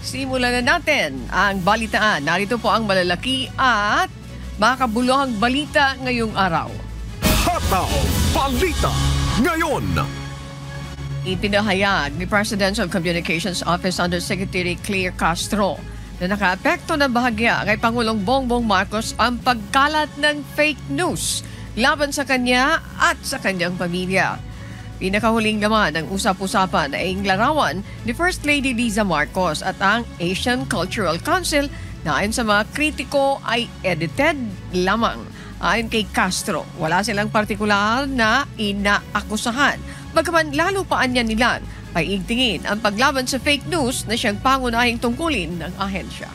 Simulan na natin ang balitaan. Narito po ang malalaki at makabuluhang balita ngayong araw. Hataw Balita ngayon. Ipinahayag ni Presidential Communications Office Undersecretary Claire Castro na nakaapekto na bahagya kay Pangulong Bongbong Marcos ang pagkalat ng fake news laban sa kanya at sa kanyang pamilya. Pinakahuling naman ng usap-usapan ay larawan ni First Lady Liza Marcos at ang Asian Cultural Council na ayon sa mga kritiko ay edited lamang. Ayon kay Castro, wala silang partikular na inaakusahan. Bagaman lalo pa anya nilang paiigtingin ang paglaban sa fake news na siyang pangunahing tungkulin ng ahensya.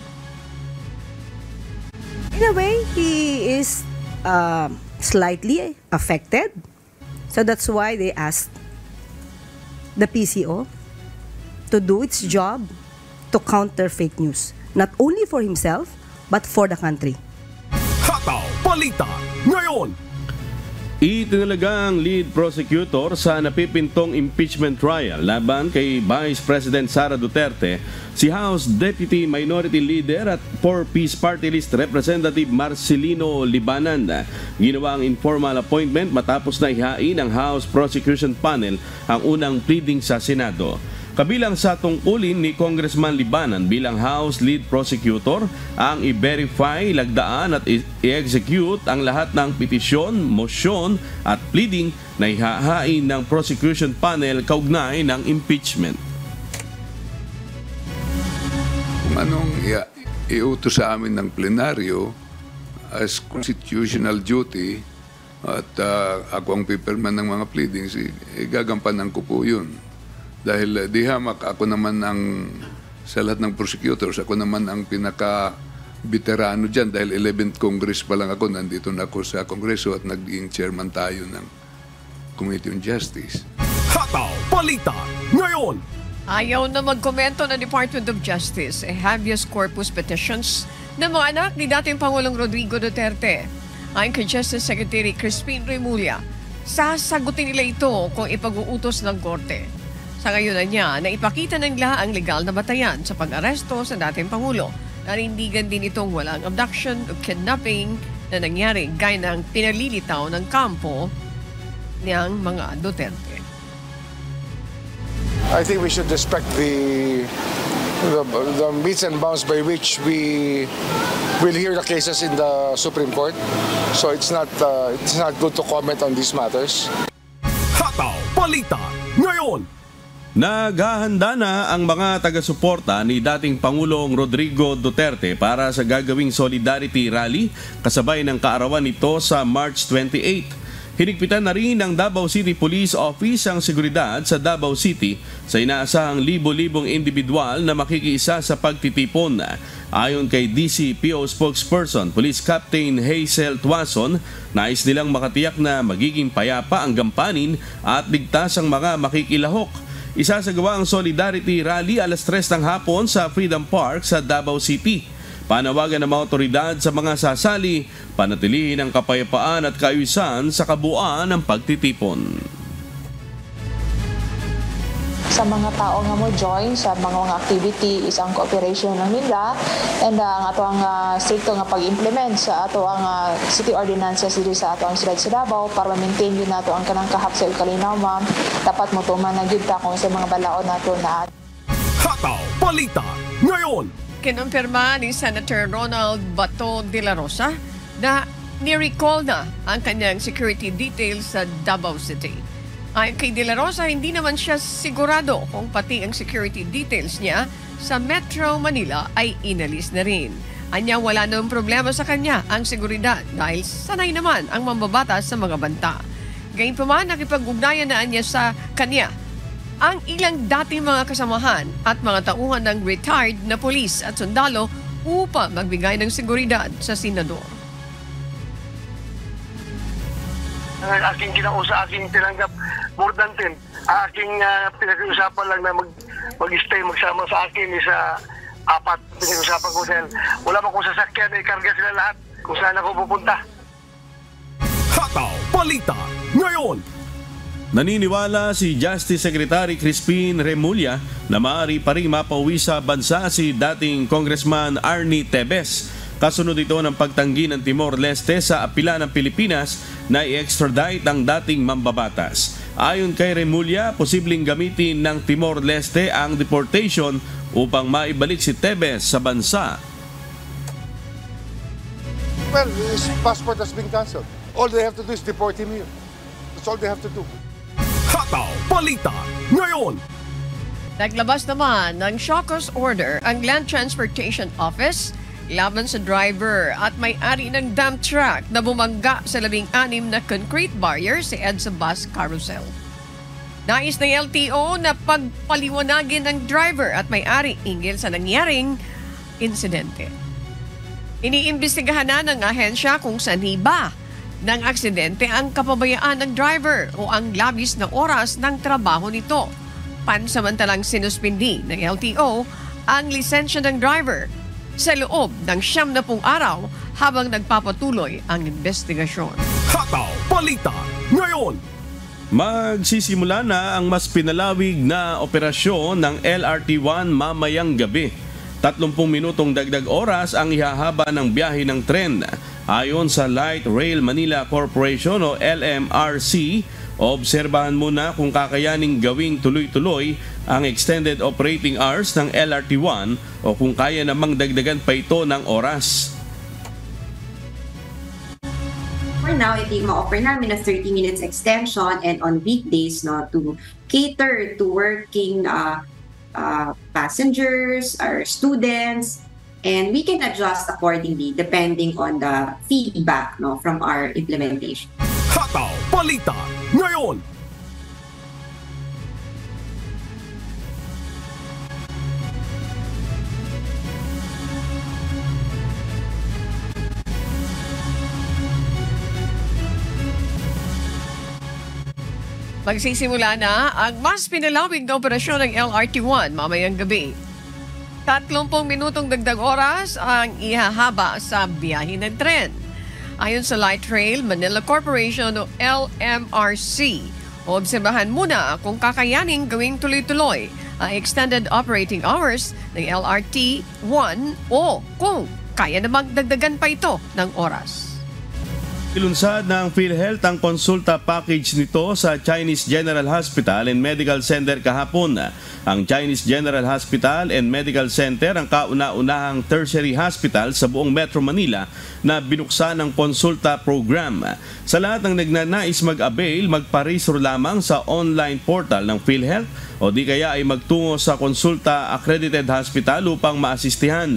In a way, he is slightly affected. So that's why they asked the PCO to do its job to counter fake news. Not only for himself, but for the country. Hataw Balita ngayon. Itinalaga ang lead prosecutor sa napipintong impeachment trial laban kay Vice President Sara Duterte, si House Deputy Minority Leader at 4-piece Party List Representative Marcelino Libanan. Ginawa ang informal appointment matapos na ihain ng House Prosecution Panel ang unang pleading sa Senado. Kabilang sa tungkulin ni Congressman Libanan bilang House Lead Prosecutor ang i-verify, lagdaan at i-execute ang lahat ng petisyon, motion at pleading na ihahain ng Prosecution Panel kaugnay ng impeachment. Kung anong iutos sa amin ng plenaryo as constitutional duty at ako ang pipirman ng mga pleadings, gagampanan ko po yun. Dahil di hamak, ako naman ang, sa lahat ng prosecutors, ako naman ang pinaka-veterano dyan dahil 11th Congress pa lang ako, nandito na ako sa Kongreso at naging chairman tayo ng Committee on Justice. Hataw Balita ngayon. Ayaw na magkomento ng Department of Justice habeas corpus petitions ng mga anak ni dating Pangulong Rodrigo Duterte. Ayon kay Justice Secretary Crispin Remulla, sasagutin nila ito kung ipag-uutos ng korte. Sa ngayon niya na ipakita ng ang legal na batayan sa pag-aresto sa dating Pangulo. Nanindigan din itong walang abduction o kidnapping na nangyari gaya ng pinalilitaw ng kampo ng mga Duterte. I think we should respect the means and bounds by which we will hear the cases in the Supreme Court. So it's not good to comment on these matters. Hataw Balita ngayon. Naghahanda na ang mga taga-suporta ni dating Pangulong Rodrigo Duterte para sa gagawing Solidarity Rally kasabay ng kaarawan nito sa March 28. Hinigpitan na rin ng Davao City Police Office ang seguridad sa Davao City sa inaasahang libo-libong individual na makikiisa sa pagtitipon. Ayon kay DCPO spokesperson Police Captain Hazel Tuason, nais nilang makatiyak na magiging payapa ang gampanin at ligtas ang mga makikilahok. Isasagawa ang Solidarity Rally alas 3 ng hapon sa Freedom Park sa Davao City. Panawagan ng mga otoridad sa mga sasali, panatilihin ang kapayapaan at kaayusan sa kabuuan ng pagtitipon. Sa mga tao nga mo join sa mga activity isang cooperation ng nila and ang ato ang stricto nga pag-implement sa ato ang city ordinances dito sa ato ang siyudad sa Davao para ma-maintain yun nato ang kanang kahapsel kalinaw, ma'am. Dapat mo tuman na gyud ta kung sa mga balaod nato na. Hataw Balita ngayon. Kinumpirma ni Senator Ronald Bato de la Rosa na ni-recall na ang kanyang security details sa Davao City. Ayon kay De La Rosa, hindi naman siya sigurado kung pati ang security details niya sa Metro Manila ay inalis na rin. Anya wala namang problema sa kanya ang seguridad dahil sanay naman ang mambabatas sa mga banta. Gayunpaman, nakipag-ugnayan na niya sa kanya ang ilang dating mga kasamahan at mga tauhan ng retired na polis at sundalo upang magbigay ng seguridad sa senador. Aking kinausa, aking tinanggap more than 10. Aking pinag-uusapan lang na mag-stay, magsama sa akin sa 4 pinag-uusapan ko dahil wala pa kong sasakyan, ikarga sila lahat kung saan ako pupunta. Hataw Balita ngayon. Naniniwala si Justice Secretary Crispin Remulla na maaari pa rin mapauwi sa bansa si dating Congressman Arnie Tebes. Kasunod ito ng pagtanggi ng Timor-Leste sa apila ng Pilipinas na i-extradite ang dating mambabatas. Ayon kay Remulla, posibleng gamitin ng Timor-Leste ang deportation upang maibalik si Tebes sa bansa. Well, his passport has been cancelled. All they have to do is deport him here. That's all they have to do. Hataw Balita ngayon. Naglabas naman ng show cause order ang Land Transportation Office laban sa driver at may-ari ng dump truck na bumangga sa 16 na concrete barrier sa EDSA Bus Carousel. Nais ng LTO na pagpaliwanagin ng driver at may-ari hinggil sa nangyaring insidente. Iniimbestigahan na ng ahensya kung saan ba ng aksidente ang kapabayaan ng driver o ang labis na oras ng trabaho nito. Pansamantalang sinuspindi ng LTO ang lisensya ng driver sa loob ng 70 araw habang nagpapatuloy ang investigasyon. Hataw Balita ngayon. Magsisimula na ang mas pinalawig na operasyon ng LRT1 mamayang gabi. 30 minutong dagdag oras ang ihahaba ng biyahe ng tren. Ayon sa Light Rail Manila Corporation o LMRC, obserbahan muna kung kakayaning gawing tuloy-tuloy ang extended operating hours ng LRT1 o kung kaya namang dagdagan pa ito ng oras. For now, ito yung ma-offer namin na 30 minutes extension and on weekdays to cater to working passengers or students, and we can adjust accordingly depending on the feedback from our implementation. Hataw Balita ngayon. Magsisimula na ang mas pinalawig na operasyon ng LRT1 mamayang gabi. 30 minutong dagdag oras ang ihahaba sa biyahe ng tren. Ayon sa Light Rail Manila Corporation o LMRC, obserbahan muna kung kakayaning gawing tuloy-tuloy ang extended operating hours ng LRT1 o kung kaya namang dagdagan pa ito ng oras. Ilunsad ng PhilHealth ang konsulta package nito sa Chinese General Hospital and Medical Center kahapon. Ang Chinese General Hospital and Medical Center ang kauna-unahang tertiary hospital sa buong Metro Manila na binuksan ng konsulta program. Sa lahat ng nagnanais mag-avail, magpa-register lamang sa online portal ng PhilHealth o di kaya ay magtungo sa konsulta accredited hospital upang maasistihan.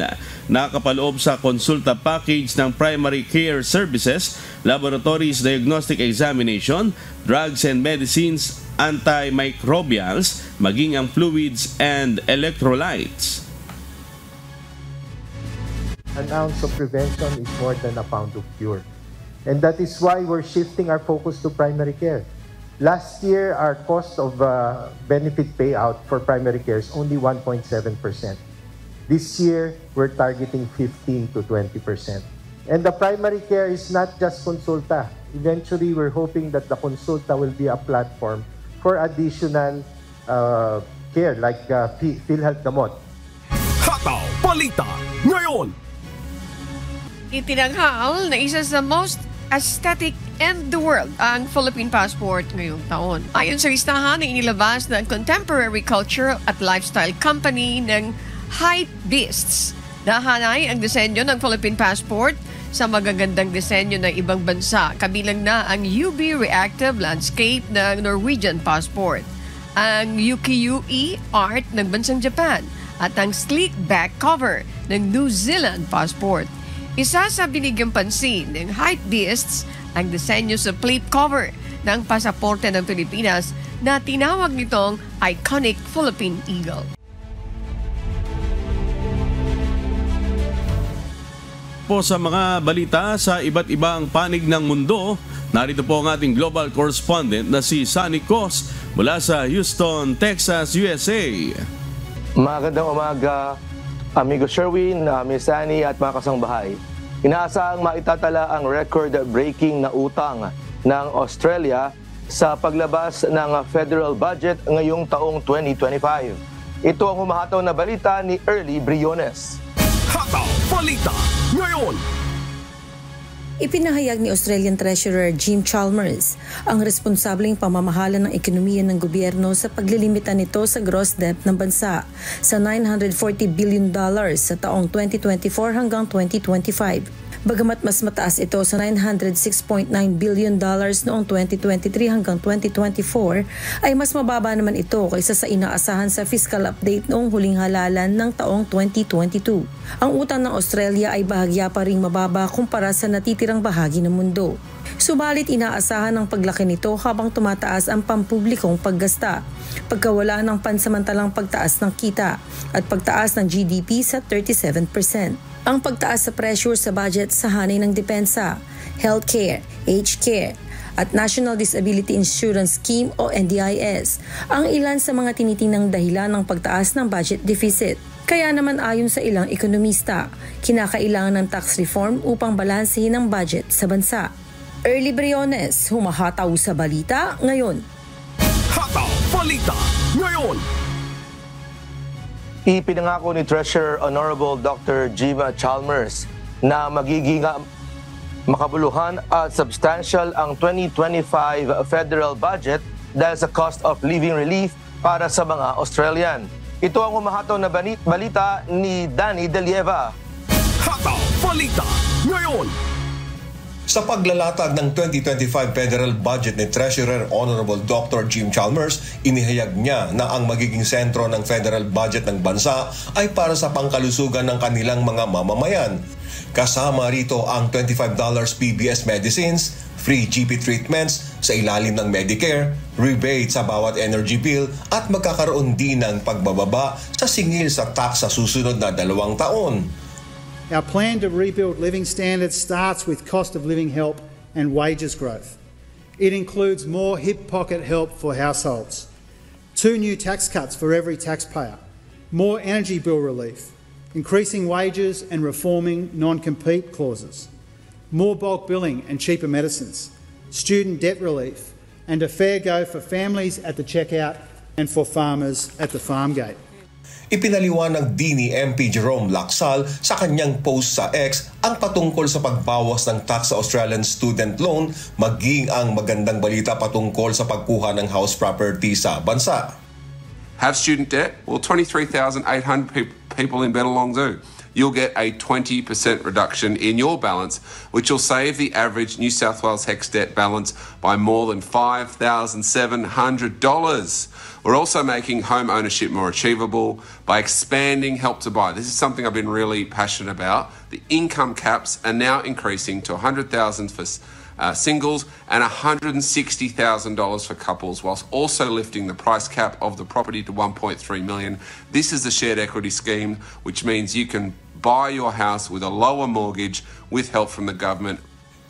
Nakapaloob sa konsulta package ng primary care services, laboratories diagnostic examination, drugs and medicines, antimicrobials, maging ang fluids and electrolytes. An ounce of prevention is more than a pound of cure. And that is why we're shifting our focus to primary care. Last year, our cost of benefit payout for primary care is only 1.7%. This year, we're targeting 15 to 20%. And the primary care is not just consulta. Eventually, we're hoping that the consulta will be a platform for additional care like PhilHealth Gamot. Hataw Balita ngayon. Itinanghal na isa sa most aesthetic in the world ang Philippine Passport ngayong taon. Ayon sa listahan na inilabas ng Contemporary Culture at Lifestyle Company ng Hypebeasts, nahanay ang disenyo ng Philippine Passport sa magagandang disenyo ng ibang bansa, kabilang na ang UV Reactive Landscape ng Norwegian Passport, ang ukiyo-e art ng bansang Japan, at ang sleek back cover ng New Zealand Passport. Isa sa binigyang pansin ng Hypebeasts ang disenyo sa plate cover ng pasaporte ng Pilipinas na tinawag nitong Iconic Philippine Eagle. Po sa mga balita sa iba't ibang panig ng mundo, narito po ang ating global correspondent na si Sunny Cos mula sa Houston, Texas, USA. Magandang umaga, amigo Sherwin, Miss Annie at mga kasangbahay. Inaasahang maitatala ang record-breaking na utang ng Australia sa paglabas ng federal budget ngayong taong 2025. Ito ang humahataw na balita ni Early Briones. Hataw Balita ngayon. Ipinahayag ni Australian Treasurer Jim Chalmers ang responsableng pamamahala ng ekonomiya ng gobyerno sa paglilimita nito sa gross debt ng bansa sa $940 billion sa taong 2024 hanggang 2025. Bagamat mas mataas ito sa $906.9 billion noong 2023 hanggang 2024, ay mas mababa naman ito kaysa sa inaasahan sa fiscal update noong huling halalan ng taong 2022. Ang utang ng Australia ay bahagya pa ring mababa kumpara sa natitirang bahagi ng mundo. Subalit inaasahan ang paglaki nito habang tumataas ang pampublikong paggasta, pagkawala ng pansamantalang pagtaas ng kita at pagtaas ng GDP sa 37%. Ang pagtaas sa pressure sa budget sa hanay ng depensa, healthcare, aged care, at National Disability Insurance Scheme o NDIS ang ilan sa mga tinitinang dahilan ng pagtaas ng budget deficit. Kaya naman ayon sa ilang ekonomista, kinakailangan ng tax reform upang balansehin ang budget sa bansa. Early Briones, humahataw sa balita ngayon. Hataw Balita ngayon. Ipinangako ni Treasurer Honorable Dr. Jim Chalmers na magiging makabuluhan at substantial ang 2025 federal budget dahil sa cost of living relief para sa mga Australian. Ito ang humahataw na balita ni Danny Delieva. Hataw Balita ngayon. Sa paglalatag ng 2025 federal budget ni Treasurer Honorable Dr. Jim Chalmers, inihayag niya na ang magiging sentro ng federal budget ng bansa ay para sa pangkalusugan ng kanilang mga mamamayan. Kasama rito ang $25 PBS medicines, free GP treatments sa ilalim ng Medicare, rebate sa bawat energy bill at magkakaroon din ng pagbababa sa singil sa tax sa susunod na 2 taon. Our plan to rebuild living standards starts with cost of living help and wages growth. It includes more hip pocket help for households, 2 new tax cuts for every taxpayer, more energy bill relief, increasing wages and reforming non-compete clauses, more bulk billing and cheaper medicines, student debt relief, and a fair go for families at the checkout and for farmers at the farm gate. Ipinaliwanag din ni MP Jerome Laxal sa kanyang post sa X ang patungkol sa pagbawas ng tax sa Australian student loan, maging ang magandang balita patungkol sa pagkuha ng house property sa bansa. Have student debt? Well, 23,800 people in Bennelong do. You'll get a 20% reduction in your balance, which will save the average New South Wales HECS debt balance by more than $5,700. We're also making home ownership more achievable by expanding Help to Buy. This is something I've been really passionate about. The income caps are now increasing to $100,000 for singles and $160,000 for couples, whilst also lifting the price cap of the property to $1.3 million. This is the shared equity scheme, which means you can buy your house with a lower mortgage with help from the government.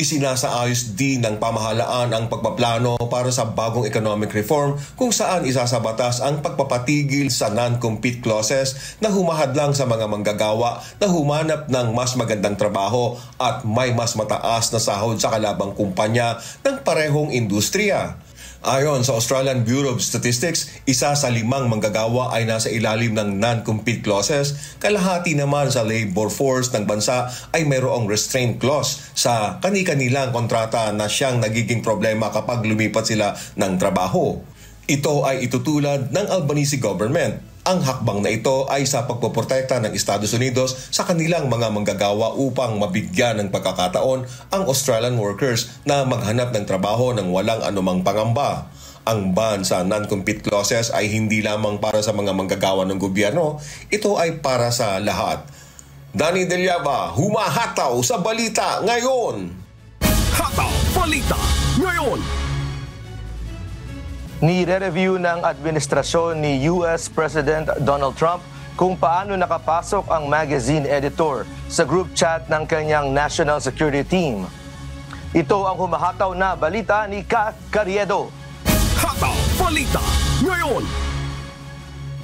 Isinasaayos din ng pamahalaan ang pagpaplano para sa bagong economic reform kung saan isasabatas ang pagpapatigil sa non-compete clauses na humahadlang sa mga manggagawa na humanap ng mas magandang trabaho at may mas mataas na sahod sa kalabang kumpanya ng parehong industriya. Ayon sa Australian Bureau of Statistics, 1 sa 5 manggagawa ay nasa ilalim ng non-compete clauses. Kalahati naman sa labor force ng bansa ay mayroong restraint clause sa kani-kanilang kontrata na siyang nagiging problema kapag lumipat sila ng trabaho. Ito ay itutulad ng Albanese government. Ang hakbang na ito ay sa pagpoprotekta ng Estados Unidos sa kanilang mga manggagawa upang mabigyan ng pagkakataon ang Australian workers na maghanap ng trabaho ng walang anumang pangamba. Ang ban sa non-compete clauses ay hindi lamang para sa mga manggagawa ng gobyerno, ito ay para sa lahat. Danny Delieva, humahataw sa balita ngayon. Hataw Balita ngayon. Nire-review ng administrasyon ni US President Donald Trump kung paano nakapasok ang magazine editor sa group chat ng kanyang national security team. Ito ang humahataw na balita ni Kath Carriedo. Hataw Balita ngayon.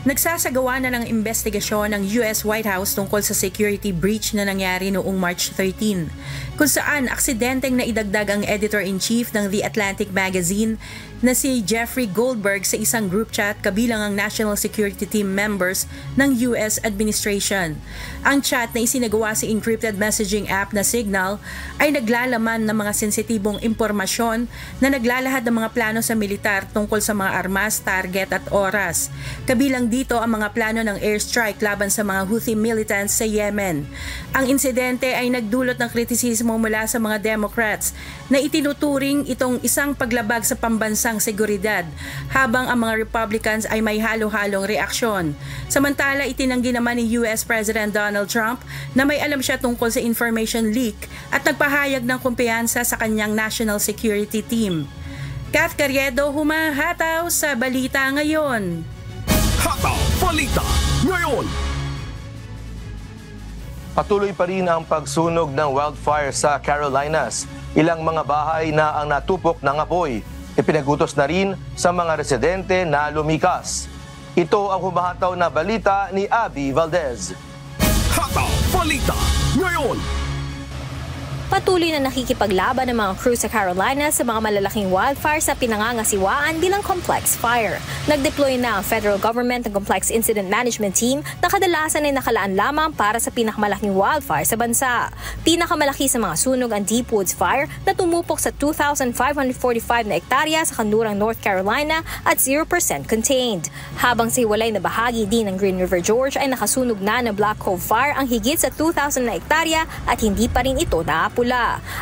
Nagsasagawa na ng investigasyon ng US White House tungkol sa security breach na nangyari noong March 13, kung saan aksidenteng naidagdag ang editor-in-chief ng The Atlantic magazine na si Jeffrey Goldberg sa isang group chat kabilang ang National Security Team members ng US administration. Ang chat na isinagawa sa encrypted messaging app na Signal ay naglalaman ng mga sensitibong impormasyon na naglalahad ng mga plano sa militar tungkol sa mga armas, target at oras. Kabilang dito ang mga plano ng airstrike laban sa mga Houthi militants sa Yemen. Ang insidente ay nagdulot ng kritisismo mula sa mga Democrats na itinuturing itong isang paglabag sa pambansang seguridad, habang ang mga Republicans ay may halo-halong reaksyon. Samantala, itinanggi naman ni US President Donald Trump na may alam siya tungkol sa information leak at nagpahayag ng kumpiyansa sa kanyang national security team. Kath Carriedo, humahataw sa Balita Ngayon. Hataw Balita Ngayon. Patuloy pa rin ang pagsunog ng wildfire sa Carolinas. Ilang mga bahay na ang natupok ng apoy. Ipinagutos na rin sa mga residente na lumikas. Ito ang humahataw na balita ni Abby Valdez. Hataw Balita Ngayon. Patuloy na nakikipaglaban ng mga crew sa Carolina sa mga malalaking wildfire sa pinangangasiwaan bilang complex fire. Nag-deploy na ang federal government ng Complex Incident Management Team na kadalasan ay nakalaan lamang para sa pinakamalaking wildfire sa bansa. Pinakamalaki sa mga sunog ang Deep Woods Fire na tumupok sa 2,545 na hektarya sa kanlurang North Carolina at 0% contained. Habang sa hiwalay na bahagi din ng Green River Gorge ay nakasunog na Black Cove Fire ang higit sa 2,000 na hektarya at hindi pa rin ito naapula.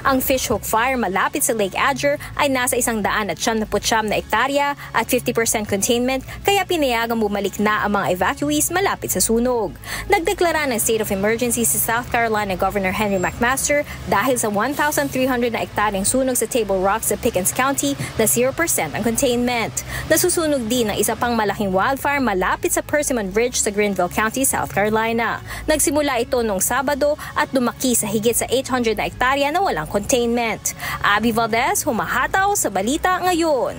Ang Fishhook Fire malapit sa Lake Adger ay nasa 199 na hektarya at 50% containment, kaya pinayagang bumalik na ang mga evacuees malapit sa sunog. Nagdeklara ng state of emergency si South Carolina Governor Henry McMaster dahil sa 1,300 na hektaryang sunog sa Table Rock sa Pickens County na 0% ang containment. Nasusunog din ang isa pang malaking wildfire malapit sa Persimmon Ridge sa Greenville County, South Carolina. Nagsimula ito noong Sabado at lumaki sa higit sa 800 na hektarya na walang containment. Abby Valdez, humahataw sa Balita Ngayon.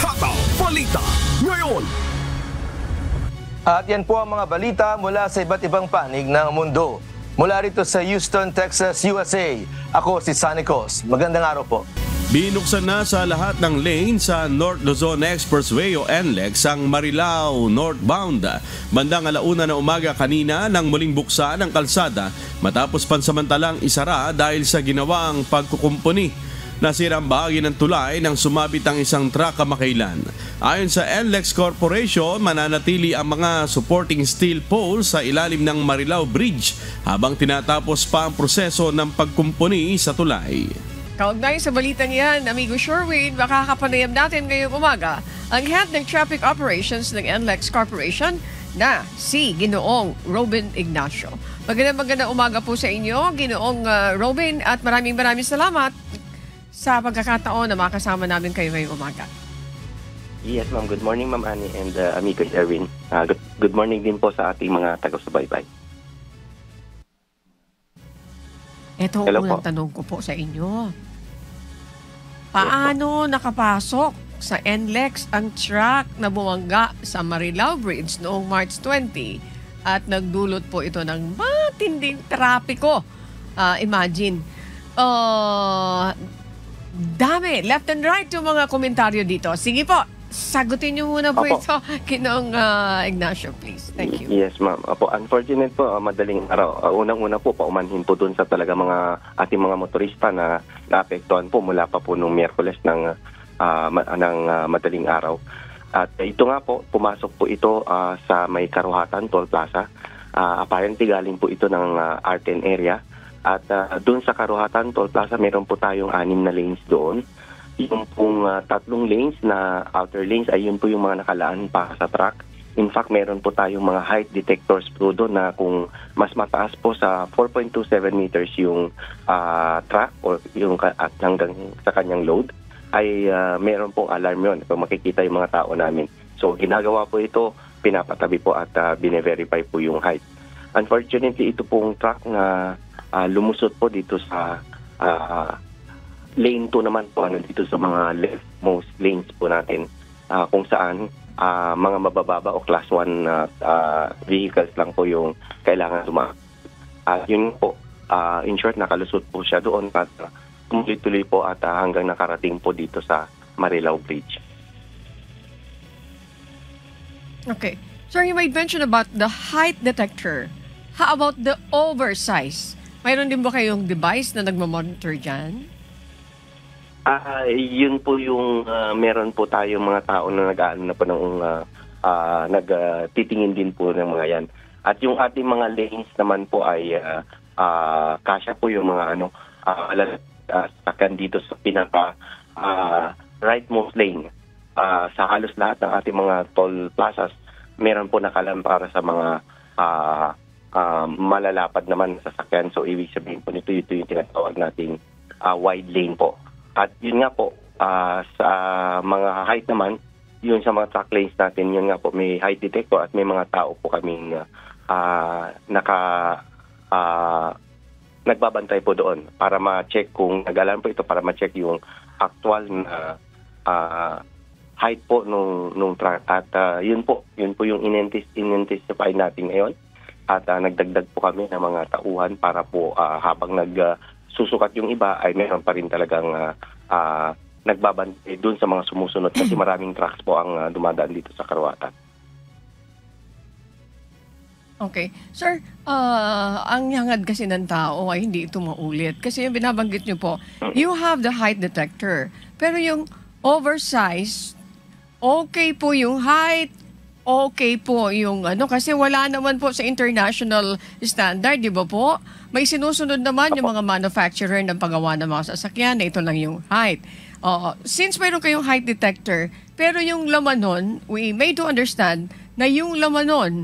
Hataw Balita Ngayon. At yan po ang mga balita mula sa iba't ibang panig ng mundo. Mula rito sa Houston, Texas, USA. Ako si Sunny Cos. Magandang araw po. Binuksan na sa lahat ng lane sa North Luzon Expressway o NLEX ang Marilao northbound. Bandang 1:00 na umaga kanina nang muling buksan ang kalsada matapos pansamantalang isara dahil sa ginawang pagkukumpuni. Nasira ang bahagi ng tulay nang sumabit ang isang truck kamakailan. Ayon sa NLEX Corporation, mananatili ang mga supporting steel poles sa ilalim ng Marilao Bridge habang tinatapos pa ang proseso ng pagkumpuni sa tulay. Kaugnay sa balitang yan, amigo Sherwin, makakapanayam natin ngayong umaga ang head ng traffic operations ng NLEX Corporation na si Ginoong Robin Ignacio. Magandang umaga po sa inyo, Ginoong Robin, at maraming salamat sa pagkakataon na makasama namin kayo ngayong umaga. Yes, ma'am. Good morning, Ma'am Annie and amigo Erwin. Good morning din po sa ating mga taga-subaybay. Ito ang unang tanong ko po sa inyo. Paano nakapasok sa NLEX ang truck na bumangga sa Marilao Bridge noong March 20 at nagdulot po ito ng matinding trapiko? Imagine. Dami, left and right yung mga komentaryo dito. Sige po, sagutin niyo muna po ito, Ginoong Ignacio, please. Thank you. Yes, ma'am. Apo, unfortunate po, madaling araw. Unang-una po, paumanhin po dun sa talaga mga ating mga motorista na naapektuhan po mula pa po nung Miyerkules ng madaling araw. At ito nga po, pumasok po ito sa may Karuhatan Toll Plaza. Apparently galing po ito ng R10 area. At dun sa Karuhatan Toll Plaza, meron po tayong 6 na lanes doon. Yung pong 3 lanes na outer lanes ay yun po yung mga nakalaan pa sa truck. In fact, meron po tayong mga height detectors po doon na kung mas mataas po sa 4.27 meters yung truck o yung hanggang sa kanyang load, ay meron pong alarm yun kung makikita yung mga tao namin. So, ginagawa po ito, pinapatabi po at bine-verify po yung height. Unfortunately, ito pong truck na lumusot po dito sa lane 2 naman po, dito sa mga leftmost lanes po natin, kung saan mga mabababa o class 1 vehicles lang po yung kailangan yun po, in short, nakalusot po siya doon at tuloy-tuloy po at hanggang nakarating po dito sa Marilao Bridge. Okay. Sir, you made mention about the height detector. How about the oversize? Mayroon din ba kayong device na nagmamonitor dyan? Yun po yung meron po tayong mga tao na nag-aano na po ng nagtitingin din po ng mga yan. At yung ating mga lanes naman po ay kasya po yung mga sakyan dito sa pinaka rightmost lane. Sa halos lahat ng ating mga toll plazas, meron po nakalaan para sa mga malalapad naman sa sasakyan. So, ibig sabihin po nito, ito yung tinatawag nating wide lane po. At yun nga po, sa mga height naman, yun sa mga track lanes natin, yun nga po, may height detector at may mga tao po kaming nagbabantay po doon para ma-check kung nag-alarm po ito, para ma-check yung actual na height po nung track. At yun po yung in-intensify natin ngayon. At nagdagdag po kami ng mga tauhan para po habang susukat yung iba ay meron pa rin talagang nagbabantay doon sa mga sumusunod kasi maraming trucks po ang dumadaan dito sa Karuatan. Okay. Sir, ang hangad kasi ng tao ay hindi ito maulit. Kasi yung binabanggit nyo po, you have the height detector. Pero yung oversize, okay po yung height, okay po yung kasi wala naman po sa international standard, di ba po? May sinusunod naman yung mga manufacturer ng paggawa ng mga sasakyan na ito lang yung height. Since mayroon kayong height detector, pero yung laman nun, we made to understand na yung laman nun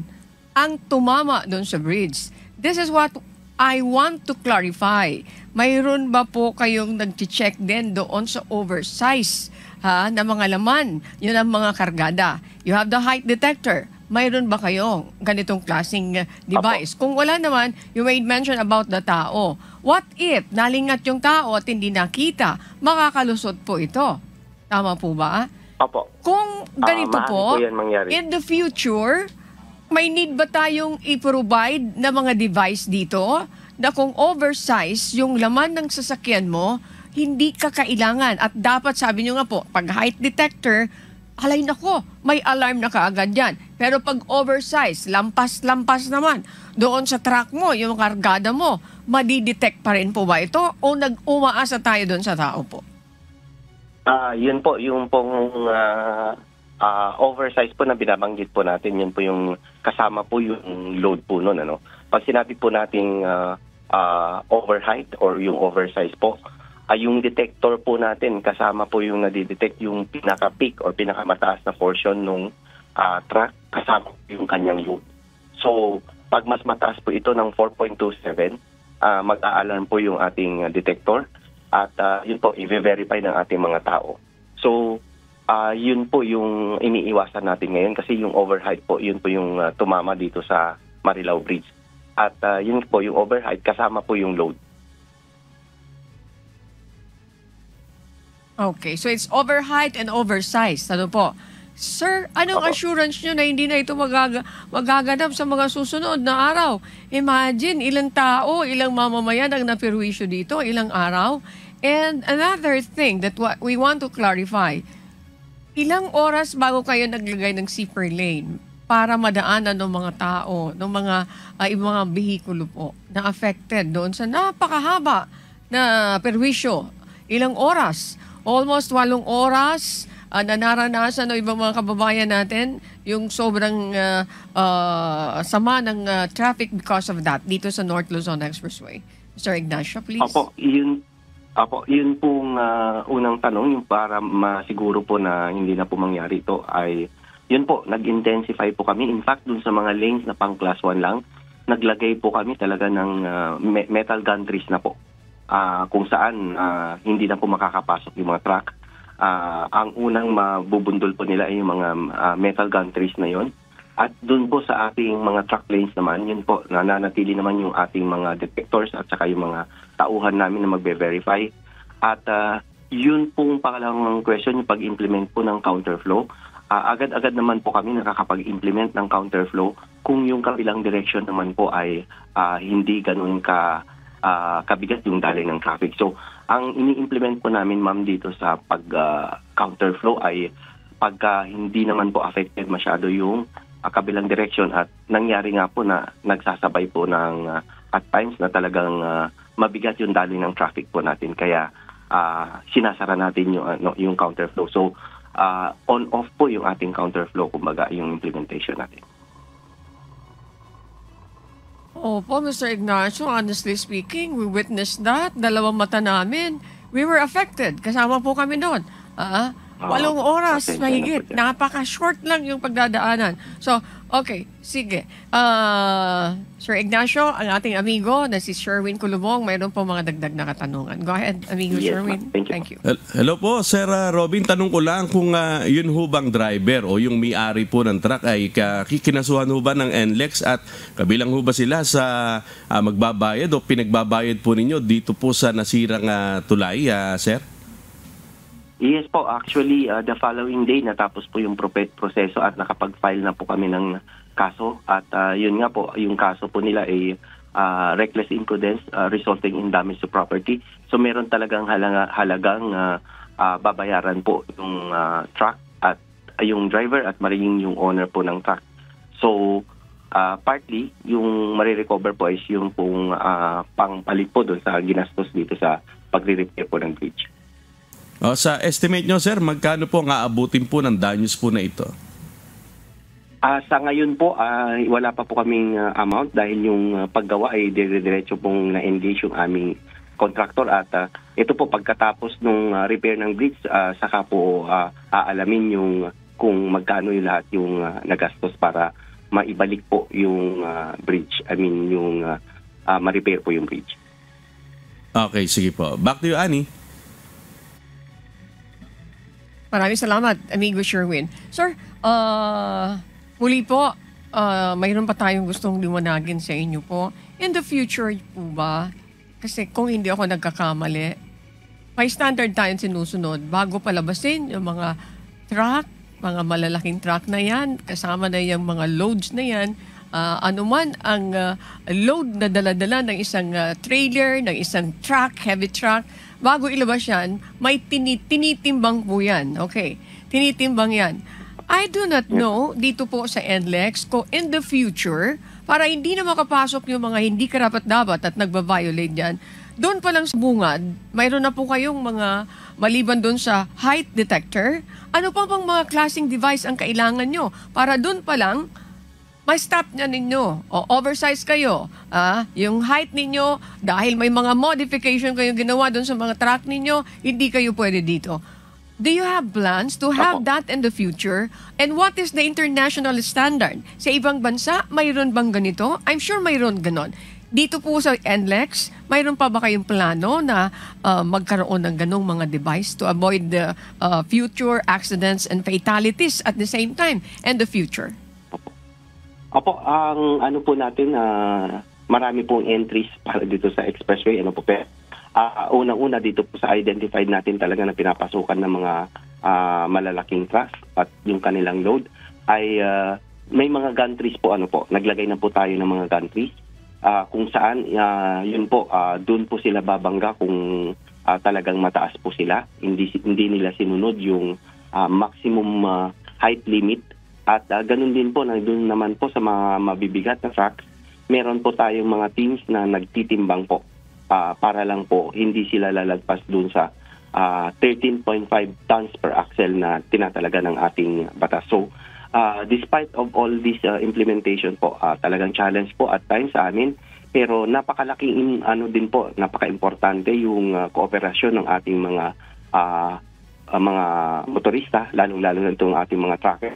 ang tumama doon sa bridge. This is what I want to clarify. Mayroon ba po kayong nag-check din doon sa oversize na mga laman? Yun ang mga kargada. You have the height detector. Mayroon ba kayong ganitong klaseng device? Kung wala naman, you made mention about the tao. What if nalingat yung tao at hindi nakita, makakalusot po ito? Tama po ba? Opo. Kung ganito po, in the future, may need ba tayong i-provide na mga device dito na kung oversize yung laman ng sasakyan mo, hindi ka kailangan. At dapat, sabi nyo nga po, pag height detector, alay nako, may alarm na kaagad yan. Pero pag oversize, lampas-lampas naman, doon sa truck mo, yung kargada mo, madidetect pa rin po ba ito? O nag-umaasa tayo doon sa tao po? Yun po, yung pong oversize po na binabanggit po natin, yun po yung kasama po yung load po nun. Pag sinabi po nating overheight or yung oversize po, yung detector po natin, kasama po yung nadidetect yung pinaka-peak or pinaka-mataas na portion ng truck, kasama po yung kanyang load. So, pag mas mataas po ito ng 4.27, mag-a-alarm po yung ating detector at yun po, i-verify ng ating mga tao. So, yun po yung iniiwasan natin ngayon kasi yung overheight po, yun po yung tumama dito sa Marilao Bridge. At yun po, yung overheight, kasama po yung load. Okay, so it's overheight and oversized. Ano po? Sir, anong assurance nyo na hindi na ito magaganap sa mga susunod na araw? Imagine, ilang tao, ilang mamamayan ang napirwisyo dito, ilang araw. And another thing that we want to clarify, ilang oras bago kayo naglagay ng zipper lane para madaanan ng mga tao, ng mga ibang mga behikulo po na affected doon sa napakahaba na perwisyo? Ilang oras? Almost 8 oras na naranasan ng ibang mga kababayan natin yung sobrang sama ng traffic because of that dito sa North Luzon Expressway. Mr. Ignacio, please. Yun pong unang tanong, yung para masiguro po na hindi na po mangyari ito ay, yun po, nag-intensify po kami. In fact, dun sa mga lanes na pang class 1 lang, naglagay po kami talaga ng metal gantries na po. Kung saan hindi na po makakapasok yung mga truck. Ang unang mabubundol po nila ay yung mga metal gantries na yon. At dun po sa ating mga truck lanes naman, yun po, nananatili naman yung ating mga detectors at saka yung mga tauhan namin na magbe-verify. At yun pong pangalawang question, yung pag-implement po ng counterflow. Agad-agad naman po kami nakakapag-implement ng counterflow kung yung kabilang direction naman po ay hindi ganun ka kabigat yung daloy ng traffic. So, ang ini-implement po namin, ma'am, dito sa pag-counterflow ay pagka hindi naman po affected masyado yung kabilang direction at nangyari nga po na nagsasabay po ng at times na talagang mabigat yung daloy ng traffic po natin. Kaya sinasara natin yung counterflow. So, on-off po yung ating counterflow, kumbaga, yung implementation natin. Opo, Mr. Ignacio, honestly speaking, we witnessed that. Dalawang mata namin. We were affected. Kasama po kami doon. 8 oras mahigit. Napaka-short lang yung pagdadaanan. So, okay, sige. Sir Ignacio, ang ating amigo na si Sherwin Kulubong, mayroon po mga dagdag na katanungan. Go ahead, amigo Sherwin. Thank you. Hello po, Sir Robin. Tanong ko lang kung yun ho bang driver o yung may-ari po ng truck ay kinasuhan ho ba ng NLEX at kabilang ho ba sila sa magbabayad o pinagbabayad po ninyo dito po sa nasirang tulay, Sir? Yes po, actually, the following day natapos po yung proseso at nakapag-file na po kami ng kaso. At yun nga po, yung kaso po nila ay reckless imprudence resulting in damage to property. So meron talagang halagang babayaran po yung truck at yung driver at maring yung owner po ng truck. So partly, yung marirecover po is yung pong pangpalit po doon sa ginastos dito sa pagre-repair po ng bridge. Sa estimate nyo, sir, magkano po ang aabutin po ng danyos po na ito? Sa ngayon po, wala pa po kaming amount dahil yung paggawa ay dire-diretso pong na-engage yung aming contractor at ito po pagkatapos nung repair ng bridge, saka po aalamin yung kung magkano yung lahat yung nagastos para maibalik po yung bridge. I mean, yung ma-repair po yung bridge. Okay, sige po. Back to you, Annie. Maraming salamat, amigo Sherwin. Sir, muli po, mayroon pa tayong gustong liwanagin sa inyo po. In the future po ba, kasi kung hindi ako nagkakamali, may standard tayong sinusunod bago palabasin yung mga truck, mga malalaking truck na yan, kasama na yung mga loads na yan, anuman ang load na dala-dala ng isang trailer, ng isang truck, heavy truck, bago ilabas yan, may tinitimbang po yan. Okay, tinitimbang yan. I do not know dito po sa NLEX ko in the future, para hindi na makapasok yung mga hindi karapat-dapat at nagbabiolate dyan, doon pa lang sa bungad, mayroon na po kayong mga maliban doon sa height detector. Ano pa bang mga klaseng device ang kailangan nyo para doon pa lang may stop niya ninyo o oversize kayo. Yung height ninyo, dahil may mga modification kayo ginawa doon sa mga truck ninyo, hindi kayo pwede dito. Do you have plans to have that in the future? And what is the international standard? Sa ibang bansa, mayroon bang ganito? I'm sure mayroon ganon. Dito po sa NLEX, mayroon pa ba kayong plano na magkaroon ng ganong mga device to avoid the future accidents and fatalities at the same time and the future? Opo, ang ano po natin, marami pong entries para dito sa expressway. Ano po, unang-una dito po sa identified natin talaga na pinapasukan ng mga malalaking trucks at yung kanilang load ay may mga gantries po. Ano po, naglagay na po tayo ng mga gantries kung saan yun po, doon po sila babangga kung talagang mataas po sila. Hindi nila sinunod yung maximum height limit. At ganun din po, doon naman po sa mga mabibigat na trucks, meron po tayong mga teams na nagtitimbang po para lang po hindi sila lalagpas doon sa 13.5 tons per axle na tinatalaga ng ating batas. So, despite of all this implementation po, talagang challenge po at times sa amin, pero napakalaking din po, napaka-importante yung kooperasyon ng ating mga motorista, lalong-lalo na itong ating mga trucker.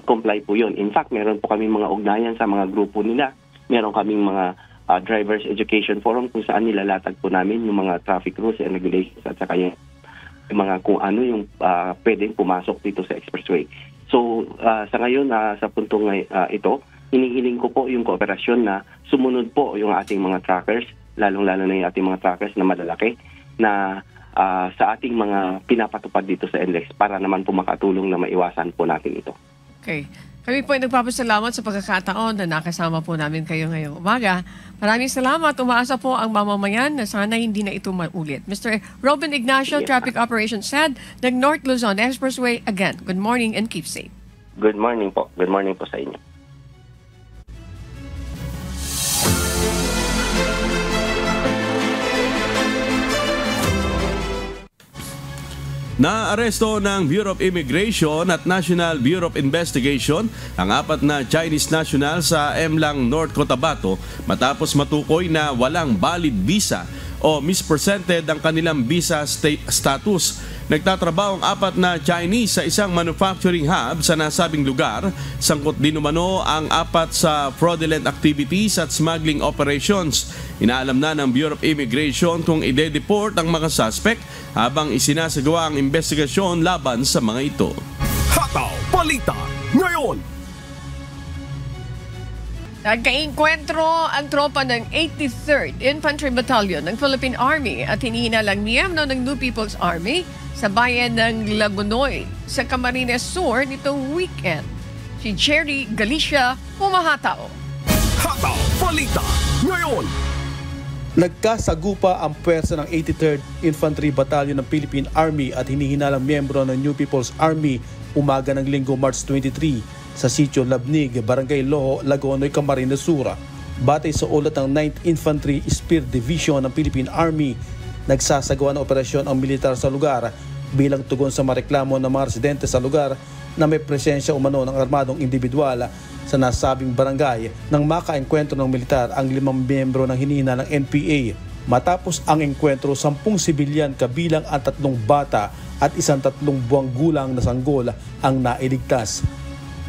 Comply po yun. In fact, meron po kami mga ugnayan sa mga grupo nila. Meron kaming mga drivers education forum kung saan nilalatag po namin yung mga traffic rules and regulations at saka yung mga kung ano yung pwedeng pumasok dito sa expressway. So, sa ngayon, sa puntong ito, hinihiling ko po yung kooperasyon na sumunod po yung ating mga truckers, lalong-lalo na yung ating mga truckers na malalaki, na sa ating mga pinapatupad dito sa NLEX para naman po makatulong na maiwasan po natin ito. Okay. Kami po ay nagpapasalamat sa pagkakataon na nakasama po namin kayo ngayong umaga. Maraming salamat. Umaasa po ang mamamayan na sana hindi na ito maulit. Mr. Robin Ignacio, Traffic Operations Head ng North Luzon Expressway. Again, good morning and keep safe. Good morning po. Good morning po sa inyo. Naaresto ng Bureau of Immigration at National Bureau of Investigation ang 4 na Chinese national sa Emlang, North Cotabato matapos matukoy na walang valid visa o mispresented ang kanilang visa status. Nagtatrabaho ang 4 na Chinese sa isang manufacturing hub sa nasabing lugar. Sangkot din umano ang 4 sa fraudulent activities at smuggling operations. Inaalam na ng Bureau of Immigration kung ide-deport ang mga suspect habang isinasagawa ang investigasyon laban sa mga ito. Hataw Balita ngayon! Nagkainkwentro ang tropa ng 83rd Infantry Battalion ng Philippine Army at hinihinalang miyembro ng New People's Army sa bayan ng Lagunoy sa Camarines Sur nitong weekend. Si Jerry Galicia, humahataw. Hataw Balita ngayon! Nagkasagupa ang pwersa ng 83rd Infantry Battalion ng Philippine Army at hinihinalang miyembro ng New People's Army umaga ng Linggo, March 23 sa Sitio Labnig, Barangay Loho, Lagonoy, Camarines Sur. Batay sa ulat ng 9th Infantry Spear Division ng Philippine Army, nagsasagawa ng operasyon ang militar sa lugar bilang tugon sa mareklamo ng mga residente sa lugar na may presensya umano ng armadong individual sa nasabing barangay nang makaengkwentro ng militar ang 5 miyembro ng hinihina ng NPA. Matapos ang engkwentro, 10 sibilyan kabilang ang 3 bata at isang 3 buwang gulang na sanggol ang nailigtas.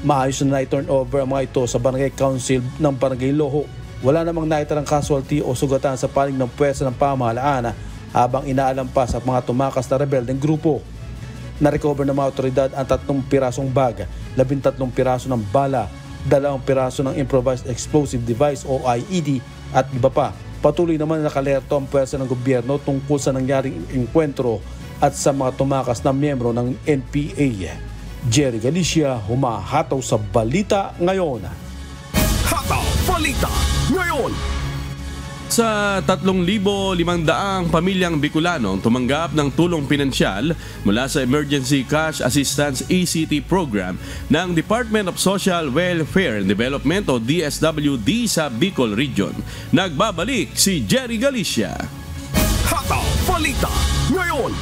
Maayos na na-turn over ang mga ito sa Barangay Council ng Barangay Loho. Wala namang naitarang casualty o sugatan sa panig ng pwersa ng pamahalaan habang inaalam pa sa mga tumakas na rebeldeng grupo. Na-recover ng mga otoridad ang 3 pirasong bag, 13 piraso ng bala, 2 piraso ng improvised explosive device o IED at iba pa. Patuloy naman na nakalerto ang pwersa ng gobyerno tungkol sa nangyaring engkwentro at sa mga tumakas na miyembro ng NPA. Jerry Galicia, humahataw sa Balita Ngayon. Hataw Balita ngayon! Sa 3,500 pamilyang Bicolano ang tumanggap ng tulong pinansyal mula sa Emergency Cash Assistance ECT Program ng Department of Social Welfare and Development o DSWD sa Bicol Region. Nagbabalik si Jerry Galicia. Hataw Balita ngayon!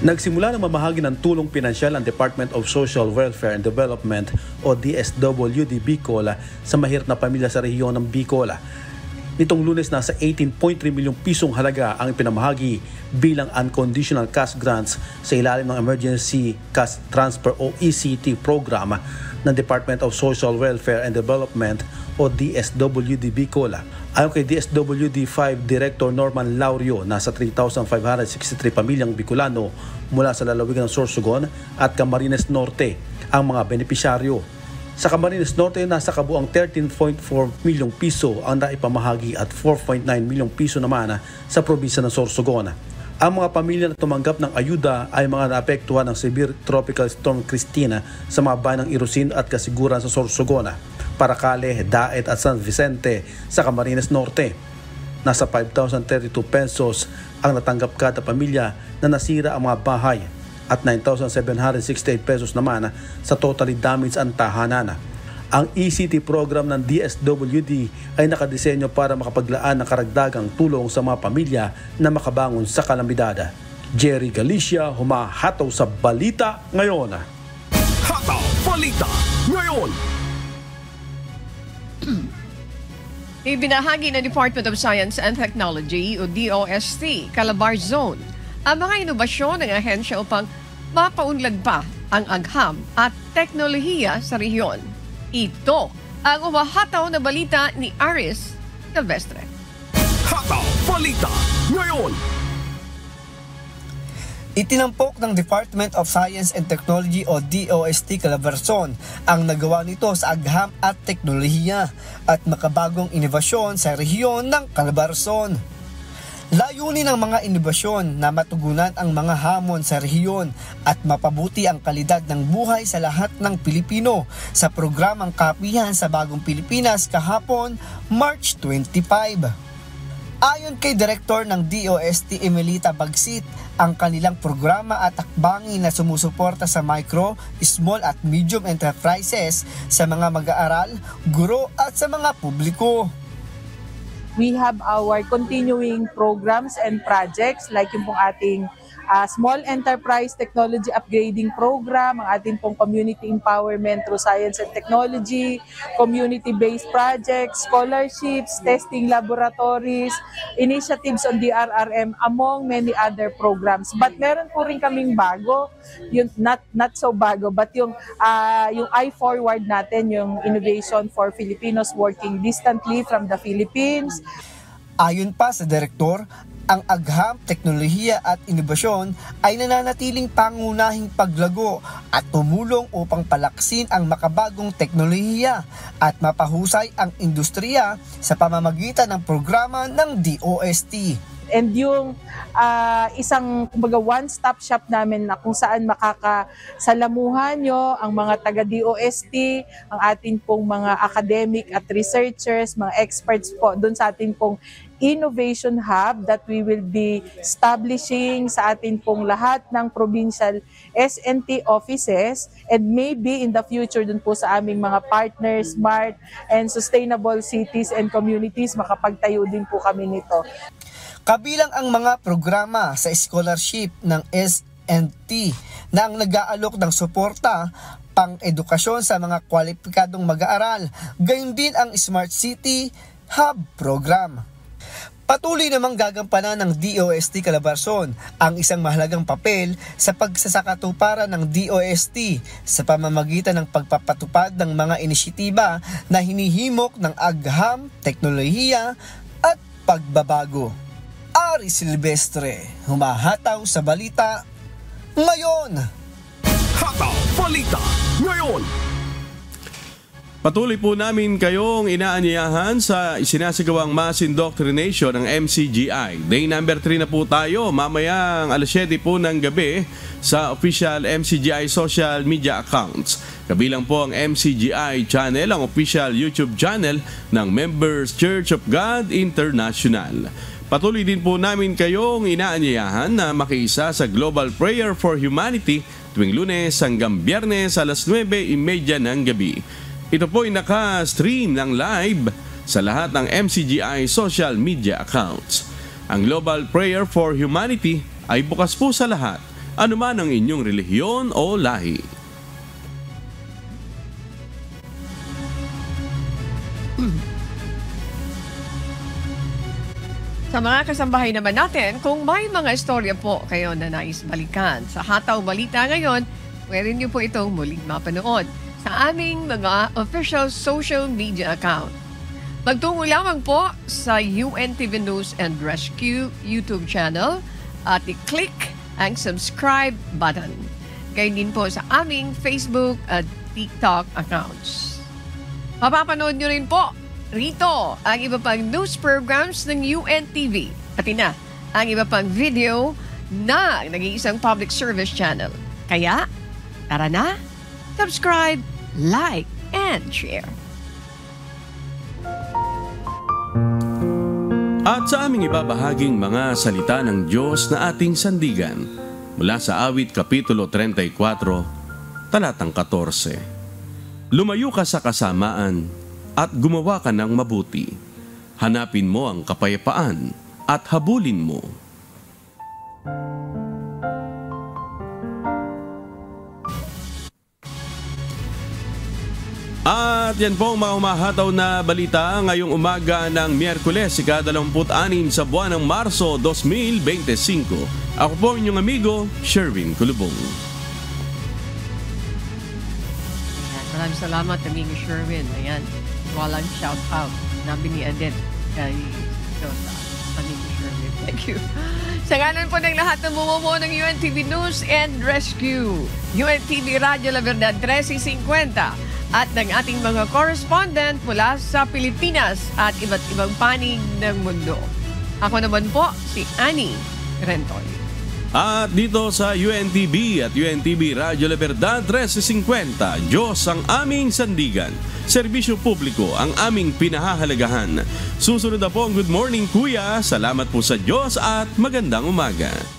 Nagsimula ng mamahagi ng tulong pinansyal ang Department of Social Welfare and Development o DSWD Bicol sa mahirap na pamilya sa rehiyon ng Bicol. Nitong Lunes, nasa 18.3 milyong pisong halaga ang ipinamahagi bilang unconditional cash grants sa ilalim ng Emergency Cash Transfer o ECT program ng Department of Social Welfare and Development o DSWD Bicol. Ayon kay DSWD 5 Director Norman Laurio, nasa 3,563 pamilyang Bicolano mula sa lalawigan ng Sorsogon at Camarines Norte ang mga benepisyaryo. Sa Camarines Norte, nasa kabuang 13.4 milyong piso ang naipamahagi at 4.9 milyong piso naman sa probinsya ng Sorsogon. Ang mga pamilya na tumanggap ng ayuda ay mga naapektuhan ng severe tropical storm Cristina sa mga bayan ng Irusin at Kasiguran sa Sorsogon, Paracale, Daet at San Vicente sa Camarines Norte. Nasa 5,032 pesos ang natanggap kada pamilya na nasira ang mga bahay at 9,768 pesos naman sa totally damaged ang tahanan. Ang ECT program ng DSWD ay nakadisenyo para makapaglaan ng karagdagang tulong sa mga pamilya na makabangon sa kalamidad. Jerry Galicia, humahataw sa Balita Ngayon. Hataw Balita Ngayon! Ibinahagi ng Department of Science and Technology o DOST, Calabar Zone, ang mga inobasyon ng ahensya upang mapaunlad pa ang agham at teknolohiya sa rehiyon. Ito ang umahataw na balita ni Aris Silvestre. Hataw Balita Ngayon! Itinampok ng Department of Science and Technology o DOST Calabarzon ang nagawa nito sa agham at teknolohiya at makabagong inovasyon sa rehiyon ng Calabarzon. Layunin ng mga inobasyon na matugunan ang mga hamon sa rehiyon at mapabuti ang kalidad ng buhay sa lahat ng Pilipino sa programang Kapihan sa Bagong Pilipinas kahapon, March 25. Ayon kay Direktor ng DOST Emelita Bagsit, ang kanilang programa at hakbangin na sumusuporta sa micro, small at medium enterprises sa mga mag-aaral, guro at sa mga publiko. We have our continuing programs and projects like yung pong ating Small Enterprise Technology Upgrading Program, ang ating pong Community Empowerment through Science and Technology, community-based projects, scholarships, testing laboratories, initiatives on DRRM, among many other programs. But meron po rin kaming bago, yung not so bago, but yung I-Forward natin, yung Innovation for Filipinos Working Distantly from the Philippines. Ayon pa sa Direktor, ang agham, teknolohiya at inobasyon ay nananatiling pangunahing paglago at tumulong upang palaksin ang makabagong teknolohiya at mapahusay ang industriya sa pamamagitan ng programa ng DOST. And yung isang kumbaga one-stop shop namin na kung saan makakasalamuhan nyo ang mga taga-DOST, ang ating pong mga academic at researchers, mga experts po doon sa ating pong Innovation Hub that we will be establishing sa atin pong lahat ng provincial SNT offices, and maybe in the future dun po sa aming mga partners, smart and sustainable cities and communities, makapagtayo din po kami nito. Kabilang ang mga programa sa scholarship ng SNT na ang nag-aalok ng suporta pang-edukasyon sa mga kwalipikadong mag-aaral, gayon din ang Smart City Hub program. Patuloy namang gagampanan ng DOST Calabarzon ang isang mahalagang papel sa pagsasakatuparan ng DOST sa pamamagitan ng pagpapatupad ng mga inisyatiba na hinihimok ng agham, teknolohiya at pagbabago. Ari Silvestre, humahataw sa balita ngayon. Hataw Balita Ngayon. Patuloy po namin kayong inaanyayahan sa isinasagawang mass indoctrination ng MCGI. Day number 3 na po tayo, mamayang alas 7 po ng gabi sa official MCGI social media accounts. Kabilang po ang MCGI channel, ang official YouTube channel ng Members Church of God International. Patuloy din po namin kayong inaanyayahan na makiisa sa Global Prayer for Humanity tuwing Lunes hanggang Biyernes alas 9:30 ng gabi. Ito po ay naka-stream ng live sa lahat ng MCGI social media accounts. Ang Global Prayer for Humanity ay bukas po sa lahat, anuman ang inyong relihiyon o lahi. Sa mga kasambahay naman natin, kung may mga istorya po kayo na nais balikan sa Hataw Balita ngayon, pwede niyo po itong muling mapanood sa aming mga official social media account. Magtungo lamang po sa UNTV News and Rescue YouTube channel at i-click ang subscribe button. Gayun din po sa aming Facebook at TikTok accounts. Mapapanood nyo rin po rito ang iba pang news programs ng UNTV, pati na ang iba pang video na nag-iisang public service channel. Kaya, tara na, subscribe, like, and share. At sa aming ibabahaging mga salita ng Diyos na ating sandigan mula sa Awit Kapitulo 34, talatang 14. Lumayo ka sa kasamaan at gumawa ka ng mabuti. Hanapin mo ang kapayapaan at habulin mo. At yan po ang mga humahataw na balita ngayong umaga ng Miyerkules, ika-26 sa buwan ng Marso 2025. Ako po inyong amigo, Sherwin Kulubong. Maraming salamat, amigo Sherwin. Ayan, walang shout out. Nabi ni Adet kay amigo Sherwin. Thank you. Sa ngalan po ng lahat ng bumubuo ng UNTV News and Rescue, UNTV Radio La Verdad 1350, at ng ating mga correspondent mula sa Pilipinas at iba't ibang panig ng mundo. Ako naman po si Annie Rentoy. At dito sa UNTV at UNTV Radyo Libertad 1350, Diyos ang aming sandigan. Serbisyo publiko ang aming pinahahalagahan. Susunod na po ang Good Morning Kuya. Salamat po sa Diyos at magandang umaga.